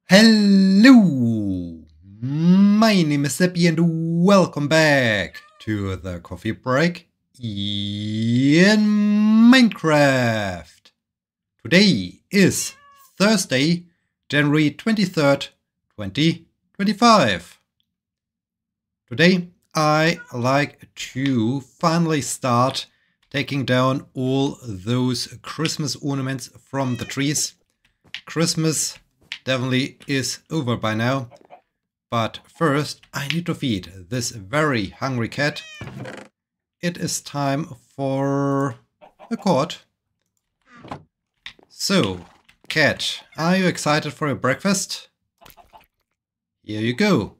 Hello, my name is Sebbi and welcome back to the coffee break in Minecraft. Today is Thursday, January 23rd, 2025. Today I like to finally start taking down all those Christmas ornaments from the trees. Christmas definitely is over by now, but first I need to feed this very hungry cat. It is time for a cord. So, cat, are you excited for your breakfast? Here you go.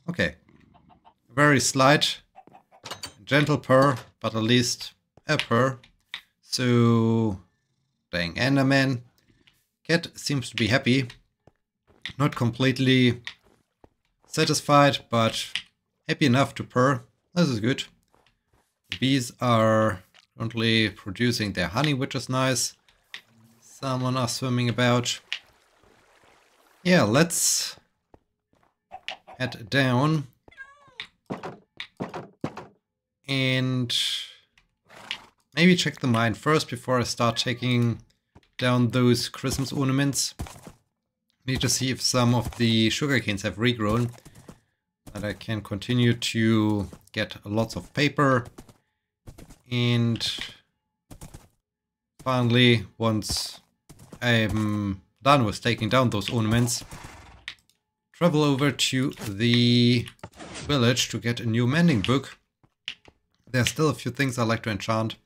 Okay, very slight, gentle purr, but at least a purr. So, dang Enderman. Cat seems to be happy. Not completely satisfied, but happy enough to purr. This is good. The bees are currently producing their honey, which is nice. Someone are swimming about. Yeah, let's head down and maybe check the mine first before I start taking down those Christmas ornaments. Need to see if some of the sugar canes have regrown, that I can continue to get lots of paper. And finally, once I'm done with taking down those ornaments, travel over to the village to get a new mending book. There's still a few things I like to enchant.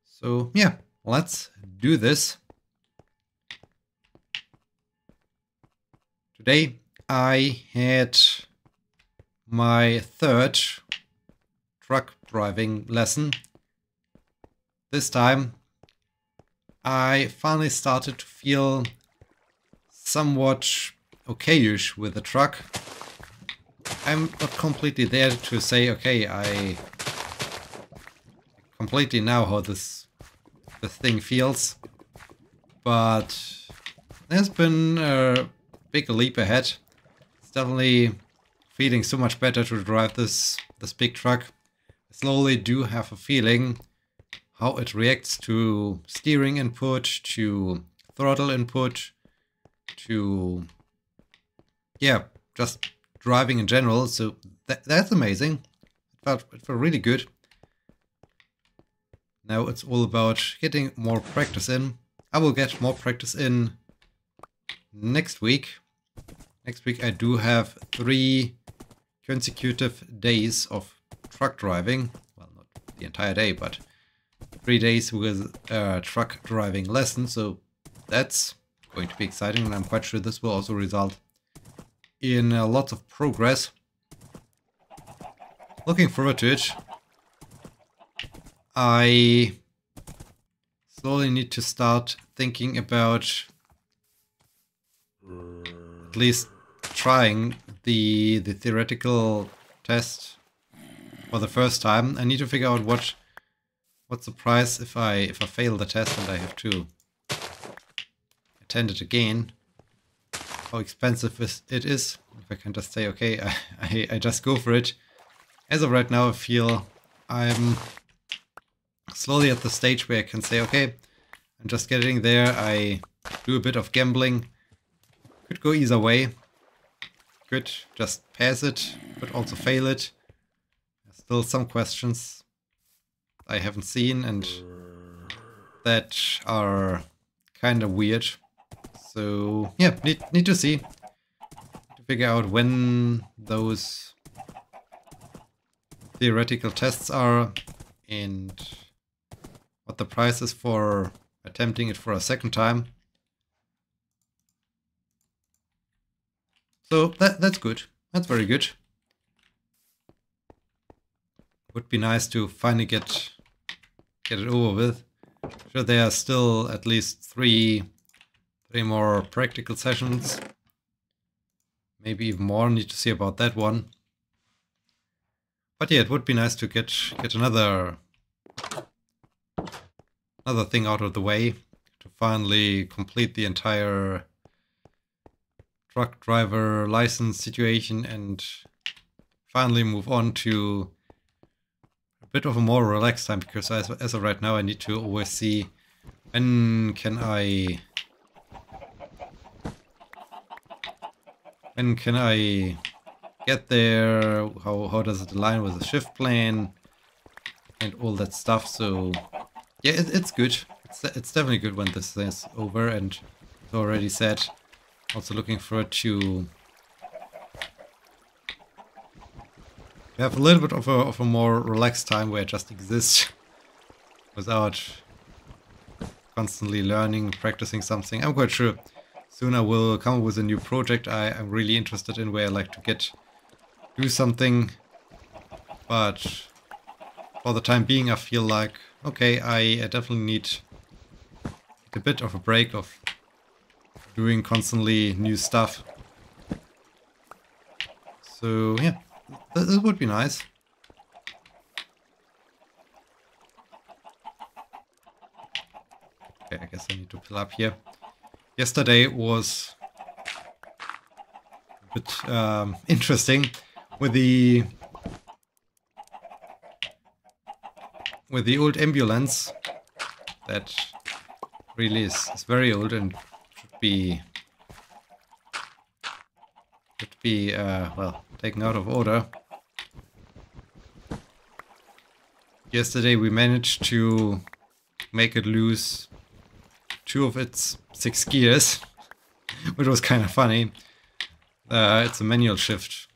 So yeah, let's do this. Today I had my third truck driving lesson. This time I finally started to feel somewhat okayish with the truck. I'm not completely there to say, okay, I completely know how the thing feels, but there's been a big leap ahead. It's definitely feeling so much better to drive this big truck. I slowly do have a feeling how it reacts to steering input, to throttle input, to just driving in general. So that's amazing. It felt really good. Now it's all about getting more practice in. I will get more practice in next week. Next week I do have 3 consecutive days of truck driving. Well, not the entire day, but 3 days with truck driving lessons. So that's going to be exciting, and I'm quite sure this will also result in lots of progress. Looking forward to it. I slowly need to start thinking about at least trying the theoretical test for the first time. I need to figure out what's the price if I fail the test and I have to attend it again. How expensive it is. If I can just say, okay, I just go for it. As of right now, I feel I'm slowly at the stage where I can say, okay, I'm just getting there. I do a bit of gambling. Could go either way. Could just pass it, could also fail it. There's still some questions I haven't seen and that are kind of weird. So yeah, need to see. To figure out when those theoretical tests are and what the price is for attempting it for a second time. So that's good. That's very good. Would be nice to finally get it over with. Sure, there are still at least three more practical sessions. Maybe even more. Need to see about that one. But yeah, it would be nice to get another thing out of the way to finally complete the entire truck driver license situation and finally move on to a bit of a more relaxed time, because as of right now I need to always see when can I get there, how does it align with the shift plan and all that stuff. So yeah, it's good. It's definitely good when this is over, and as already said, also looking forward to have a little bit of a more relaxed time where I just exist without constantly learning, practicing something. I'm quite sure soon I will come up with a new project I'm really interested in, where I like to do something, but for the time being I feel like, okay, I definitely need a bit of a break of doing constantly new stuff. So yeah, this would be nice. Okay, I guess I need to pull up here. Yesterday was a bit interesting with the old ambulance that really is very old and should be well, taken out of order. Yesterday we managed to make it lose 2 of its 6 gears, which was kind of funny. It's a manual shift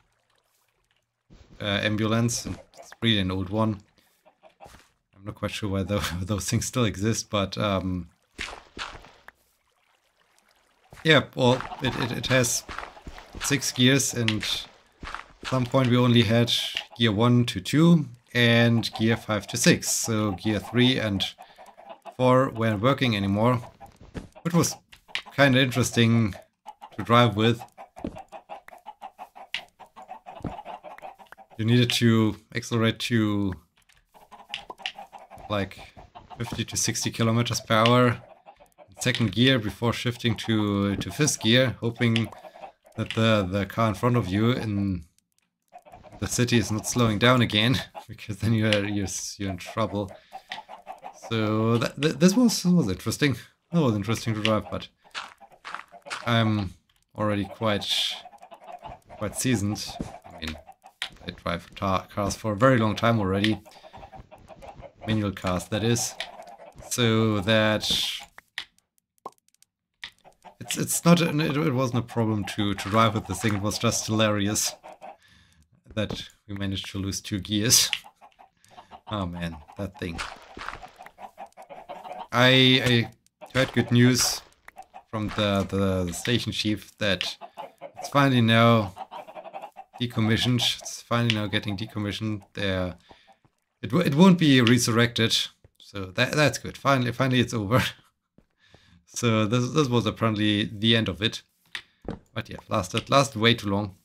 ambulance, and it's really an old one. I'm not quite sure why those things still exist, but yeah, well, it has 6 gears, and at some point we only had gear 1 to 2 and gear 5 to 6. So gear 3 and 4 weren't working anymore, which was kind of interesting to drive with. You needed to accelerate to like 50 to 60 kilometers per hour in 2nd gear before shifting to 5th gear, hoping that the car in front of you in the city is not slowing down again, because then you're in trouble. So this was interesting. It was interesting to drive, but I'm already quite seasoned. I mean, I drive cars for a very long time already. Manual cars, that is. So that it wasn't a problem to drive with this thing. It was just hilarious that we managed to lose 2 gears. Oh man, that thing. I heard good news from the station chief that it's finally now decommissioned. It's finally now getting decommissioned. It won't be resurrected, so that's good. Finally it's over. So this was apparently the end of it. But yeah, lasted way too long.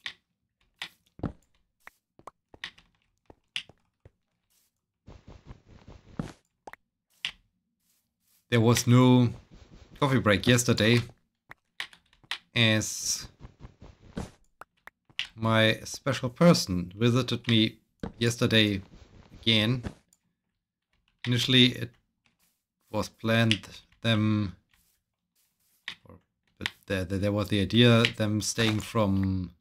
There was no coffee break yesterday, as my special person visited me yesterday again. Initially it was planned there was the idea them staying from,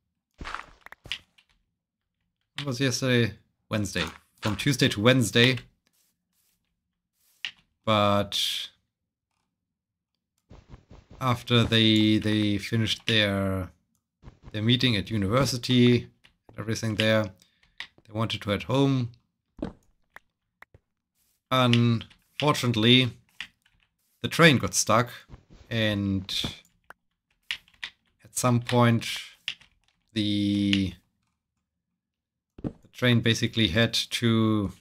what was yesterday? Wednesday. From Tuesday to Wednesday. But after they finished their meeting at university, everything there, they wanted to head home. Unfortunately, the train got stuck, and at some point the train basically had to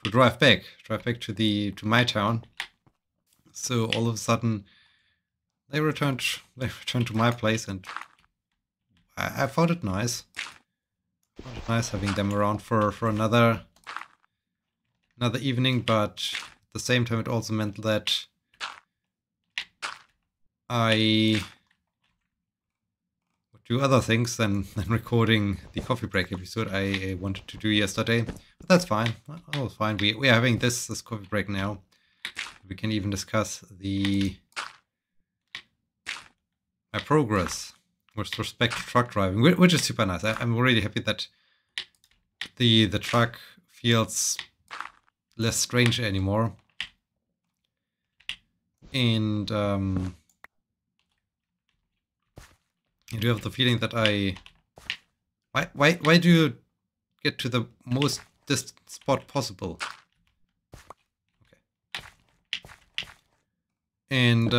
drive back to my town. So all of a sudden they returned to my place, and I found it nice. Having them around for another evening, but at the same time it also meant that I would do other things than recording the coffee break episode I wanted to do yesterday. But that's fine. All fine. We are having this coffee break now. We can even discuss my progress with respect to truck driving, which is super nice. I'm really happy that the truck feels less strange anymore. And I do have the feeling that why do you get to the most distant spot possible? Okay. And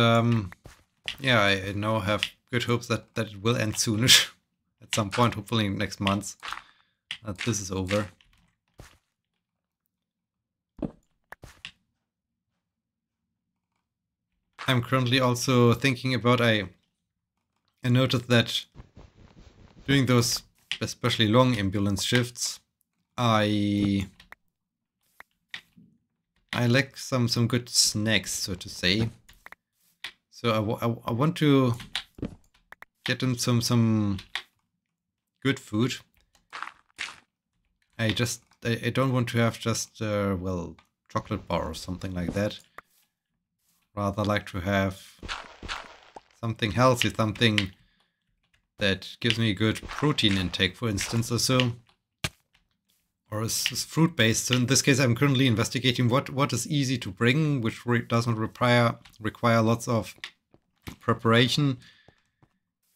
yeah, I now have good hopes that it will end soonish at some point, hopefully next month, that this is over. I'm currently also thinking about, I noticed that doing those especially long ambulance shifts, I lack some good snacks, so to say. So I want to get them some good food. I don't want to have just well, chocolate bar or something like that. Rather like to have something healthy, something that gives me a good protein intake, for instance, or so. Or is fruit based. So in this case, I'm currently investigating what is easy to bring, which doesn't require lots of preparation,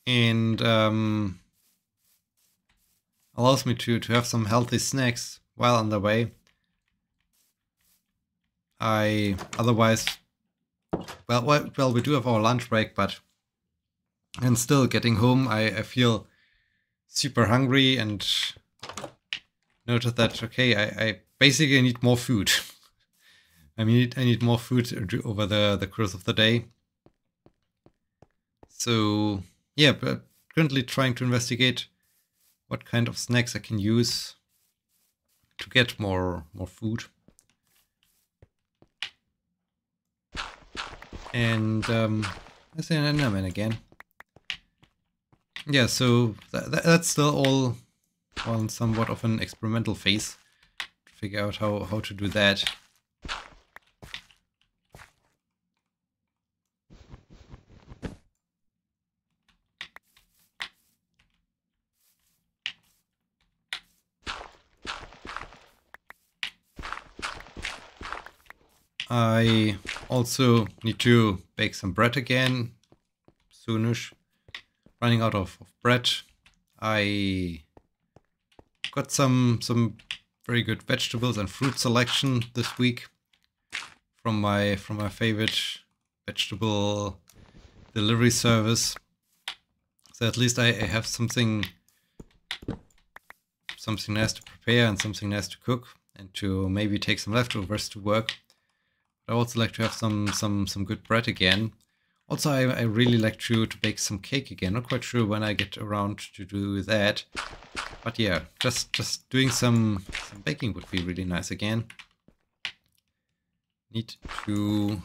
and allows me to have some healthy snacks while on the way. Otherwise, well, we do have our lunch break, but and still getting home, I feel super hungry and noted that, okay, I basically need more food. I need more food over the course of the day. So yeah, but currently trying to investigate what kind of snacks I can use to get more food. And let's say an Enderman again. Yeah, so that's still all on somewhat of an experimental phase to figure out how to do that. I also need to bake some bread again soonish. Running out of bread. I got some very good vegetables and fruit selection this week from my favorite vegetable delivery service. So at least I have something nice to prepare and something nice to cook, and to maybe take some leftovers to work. But I also like to have some good bread again. Also, I really like to bake some cake again. Not quite sure when I get around to do that. But yeah, just doing some baking would be really nice again. Need to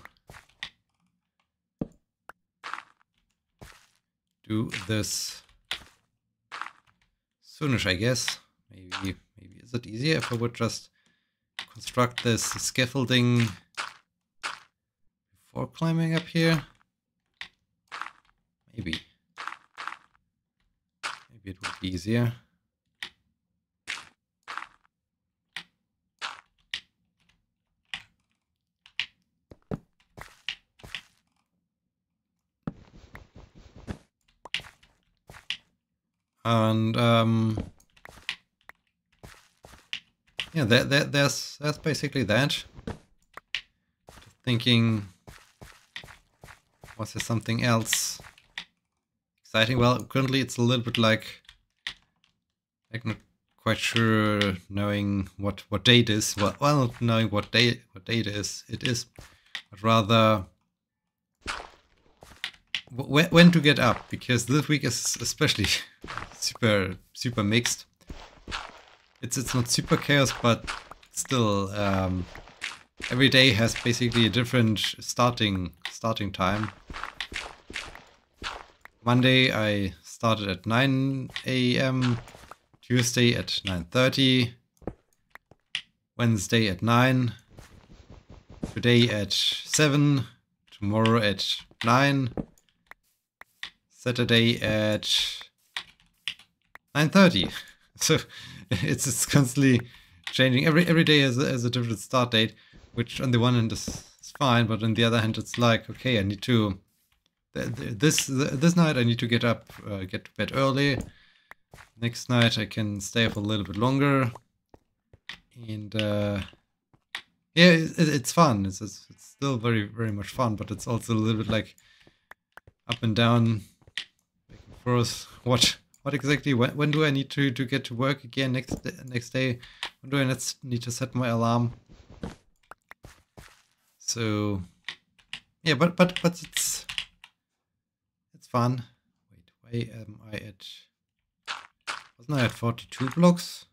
do this soonish, I guess. Maybe is it easier if I would just construct this scaffolding before climbing up here? Maybe it would be easier. And yeah, that's basically that. Just thinking, was there something else exciting? Well, currently it's a little bit like not quite sure knowing what date is. Well, not knowing what date it is, but rather when to get up, because this week is especially super mixed. It's not super chaos, but still every day has basically a different starting time. Monday I started at 9 a.m., Tuesday at 9:30, Wednesday at 9, today at 7, tomorrow at 9, Saturday at 9:30. So it's constantly changing. Every day has a different start date, which on the one hand is fine, but on the other hand it's like, okay, I need to this night I need to get up, get to bed early. Next night I can stay up a little bit longer, and yeah, it's fun. It's still very much fun, but it's also a little bit like up and down, back and forth. What exactly? When do I need to get to work again next day? When do I need to set my alarm? So yeah, but it's fun. Wait, why am I at? Wasn't I at 42 blocks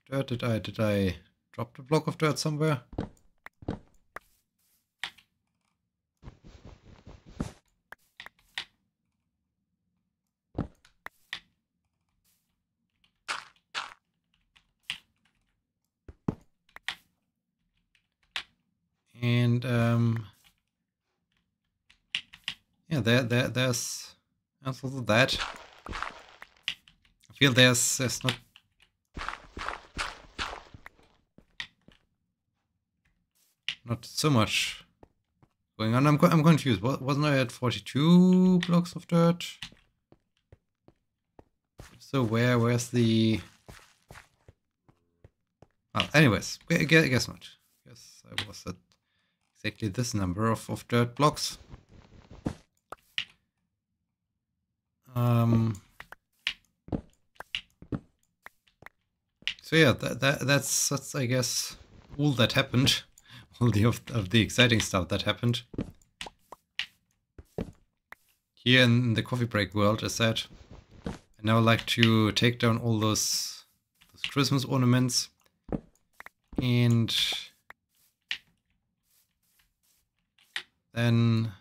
of dirt? Did I drop the block of dirt somewhere? And yeah, there's also that. I feel there's not so much going on. I'm confused. Wasn't I at 42 blocks of dirt? So where's the? Well, anyways, I guess not. Guess I was at exactly this number of dirt blocks. So yeah, that's I guess all that happened, all of the exciting stuff that happened here in the coffee break world. As said, I now like to take down all those Christmas ornaments, and then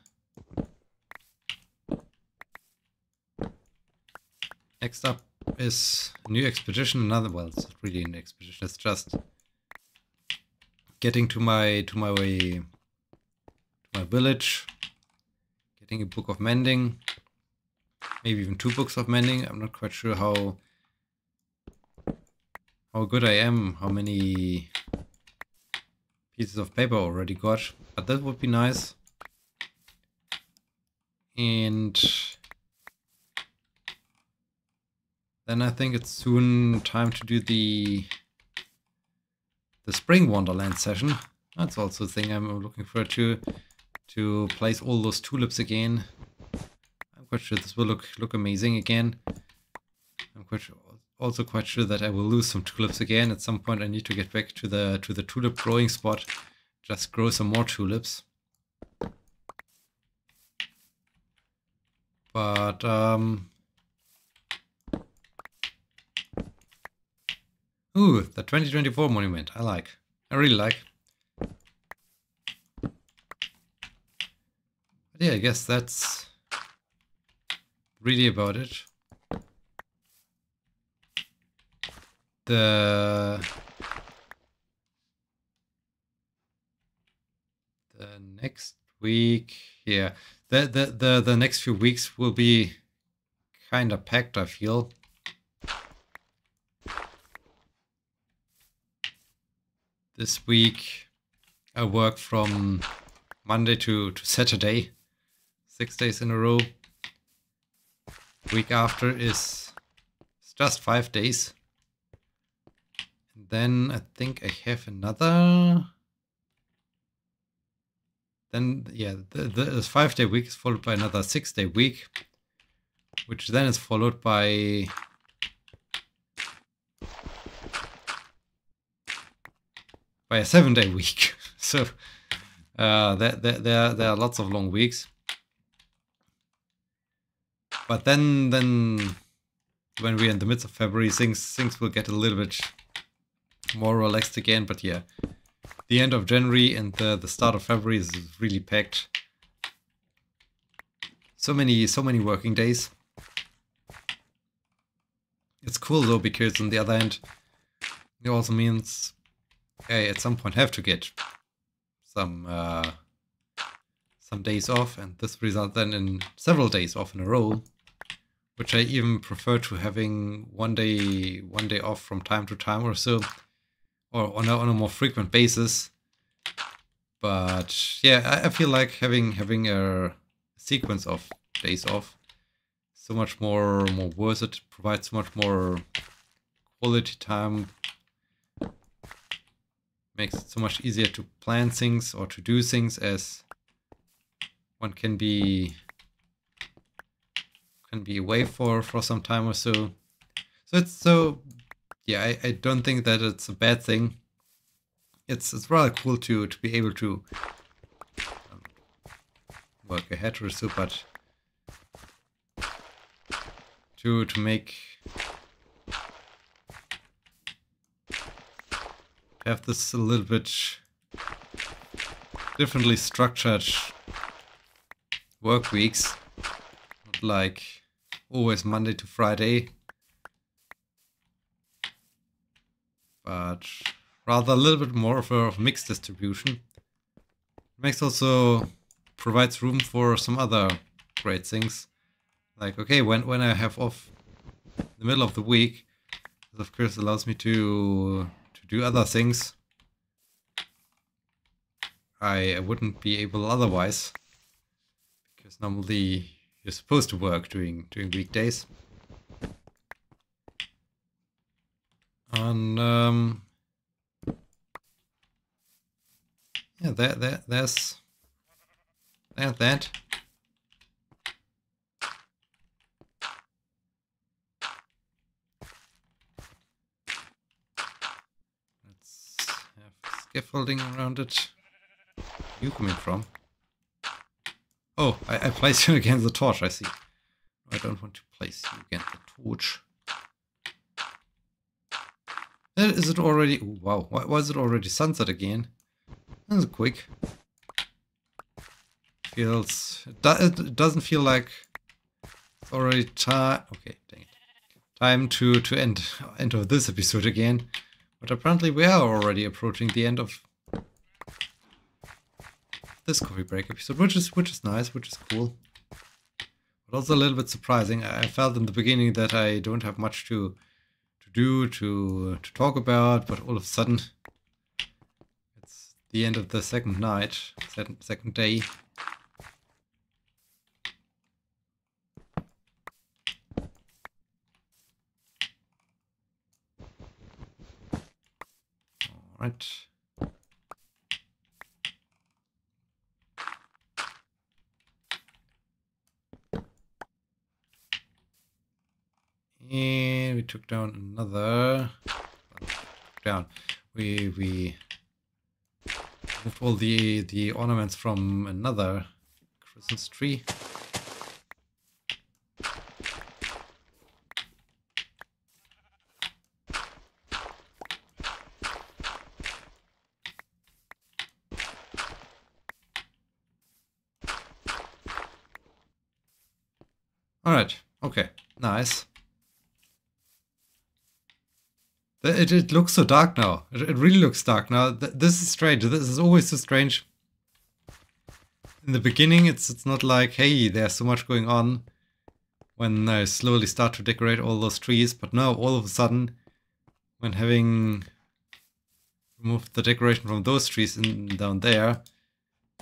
next up is a new expedition. Well, it's not really an expedition. It's just getting to my village, getting a book of mending, maybe even 2 books of mending. I'm not quite sure how good I am, how many pieces of paper I already got, but that would be nice. And then I think it's soon time to do the Spring Wonderland session. That's also a thing I'm looking forward to place all those tulips again. I'm quite sure this will look amazing again. I'm also quite sure that I will lose some tulips again. At some point I need to get back to the tulip growing spot, just grow some more tulips. But ooh, the 2024 monument. I really like. But yeah, I guess that's really about it. The next week, yeah, the next few weeks will be kind of packed, I feel. This week I work from Monday to Saturday, 6 days in a row. Week after is just 5 days. And then I think I have another. Then yeah, the 5-day week is followed by another 6-day week, which then is followed by a 7-day week. So there are lots of long weeks. But then when we're in the midst of February, things will get a little bit more relaxed again. But yeah, the end of January and the start of February is really packed. so many working days. It's cool though, because on the other hand, it also means I at some point have to get some days off, and this results then in several days off in a row, which I even prefer to having one day off from time to time or so, or on a more frequent basis. But yeah, I feel like having a sequence of days off so much more worth it. Provides so much more quality time. Makes it so much easier to plan things or to do things, as one can be away for some time or so. Yeah, I don't think that it's a bad thing. It's rather cool to be able to work ahead or so, but to have this a little bit differently structured work weeks, not like always Monday to Friday, but rather a little bit more of a mixed distribution. Makes also provides room for some other great things. Like, okay, when I have off in the middle of the week, this of course allows me to do other things I wouldn't be able otherwise, because normally you're supposed to work during weekdays. And yeah, there's that. Let's have scaffolding around it. Where are you coming from? Oh, I placed you against the torch, I see. I don't want to place you against the torch. Is it already... Oh, wow, why is it already sunset again? That's quick. It doesn't feel like it's already time... Okay, dang it. Time to end of this episode again. But apparently we are already approaching the end of this coffee break episode, which is nice, which is cool. But also a little bit surprising. I felt in the beginning that I don't have much to talk about, but all of a sudden it's the end of the second night, second day. All right. And we took down another. We moved all the ornaments from another Christmas tree. All right. Okay. Nice. It looks so dark now. It really looks dark now. This is strange. This is always so strange. In the beginning, it's not like, hey, there's so much going on when I slowly start to decorate all those trees. But now, all of a sudden, when having removed the decoration from those trees down there,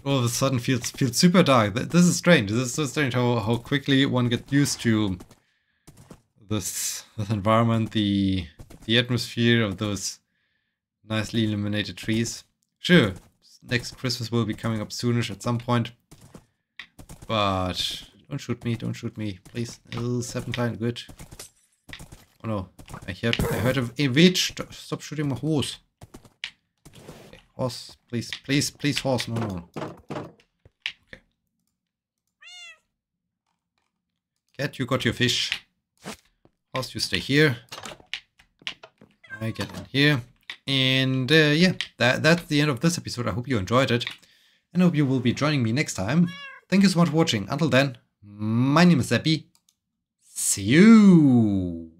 all of a sudden feels super dark. This is strange. This is so strange how quickly one gets used to this environment, the atmosphere of those nicely illuminated trees. Sure, next Christmas will be coming up soonish at some point. But don't shoot me, please. Serpentine, good. Oh no, I heard a witch. Stop shooting my horse. Okay, horse, please, horse, no. Okay. Cat, you got your fish. Horse, you stay here. I get in here. And yeah, that's the end of this episode. I hope you enjoyed it. And I hope you will be joining me next time. Thank you so much for watching. Until then, My name is Sebbi. See you!